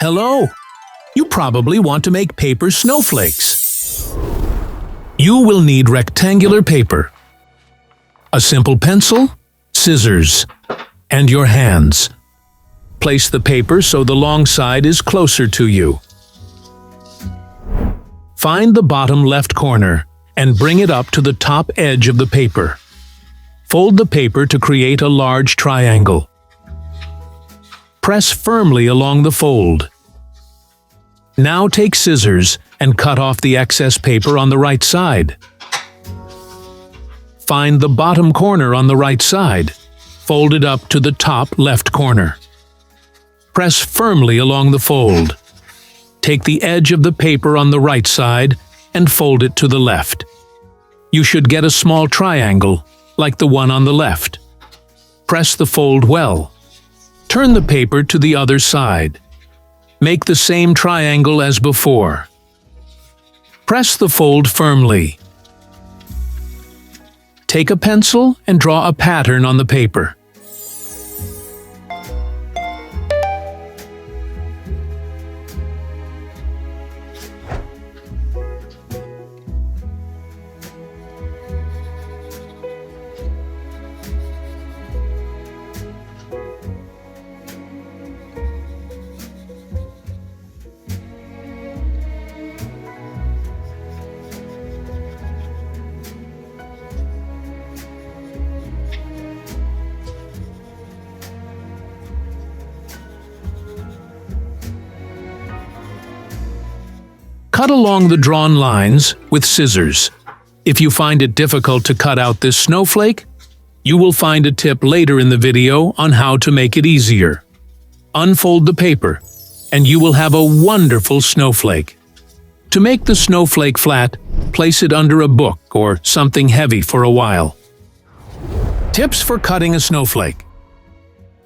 Hello! You probably want to make paper snowflakes. You will need rectangular paper, a simple pencil, scissors, and your hands. Place the paper so the long side is closer to you. Find the bottom left corner and bring it up to the top edge of the paper. Fold the paper to create a large triangle. Press firmly along the fold. Now take scissors and cut off the excess paper on the right side. Find the bottom corner on the right side. Fold it up to the top left corner. Press firmly along the fold. Take the edge of the paper on the right side and fold it to the left. You should get a small triangle, like the one on the left. Press the fold well. Turn the paper to the other side. Make the same triangle as before. Press the fold firmly. Take a pencil and draw a pattern on the paper. Cut along the drawn lines with scissors. If you find it difficult to cut out this snowflake, you will find a tip later in the video on how to make it easier. Unfold the paper, and you will have a wonderful snowflake. To make the snowflake flat, place it under a book or something heavy for a while. Tips for cutting a snowflake.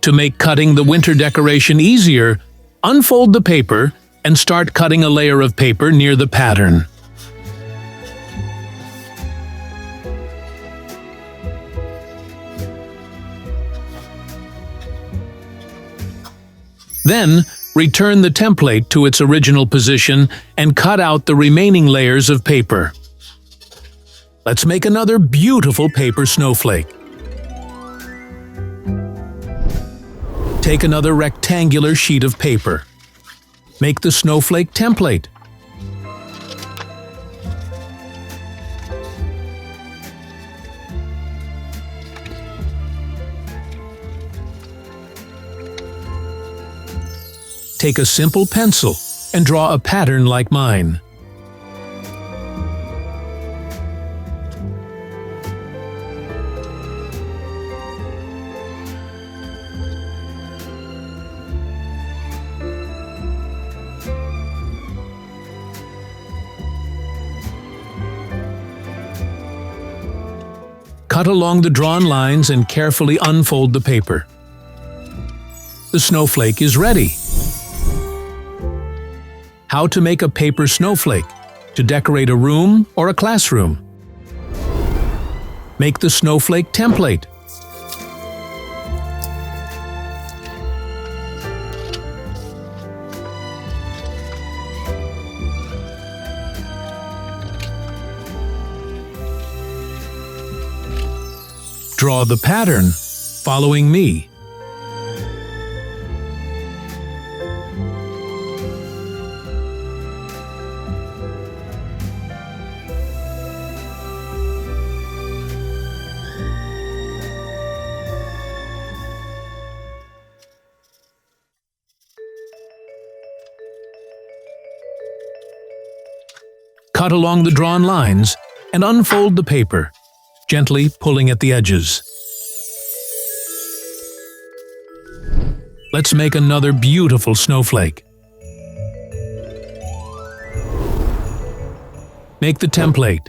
To make cutting the winter decoration easier, unfold the paper and start cutting a layer of paper near the pattern. Then, return the template to its original position and cut out the remaining layers of paper. Let's make another beautiful paper snowflake. Take another rectangular sheet of paper. Make the snowflake template. Take a simple pencil and draw a pattern like mine. Cut along the drawn lines and carefully unfold the paper. The snowflake is ready. How to make a paper snowflake to decorate a room or a classroom. Make the snowflake template. Draw the pattern, following me. Cut along the drawn lines and unfold the paper, gently pulling at the edges. Let's make another beautiful snowflake. Make the template.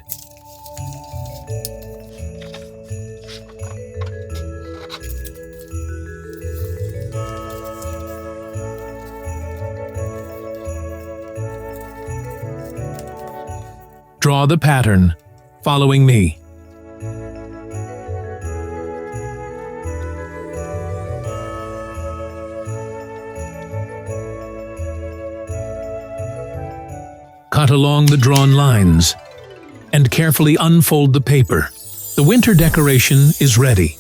Draw the pattern, following me. Cut along the drawn lines and carefully unfold the paper. The winter decoration is ready.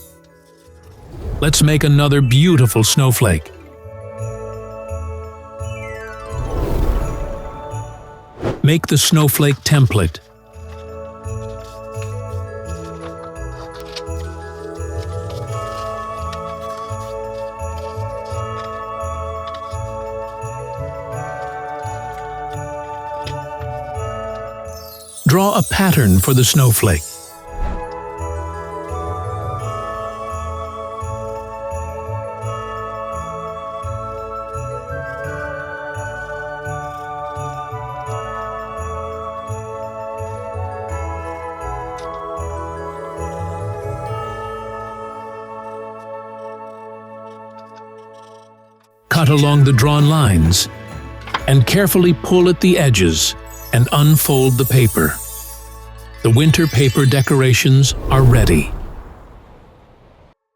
Let's make another beautiful snowflake. Make the snowflake template. Draw a pattern for the snowflake. Cut along the drawn lines and carefully pull at the edges and unfold the paper. The winter paper decorations are ready.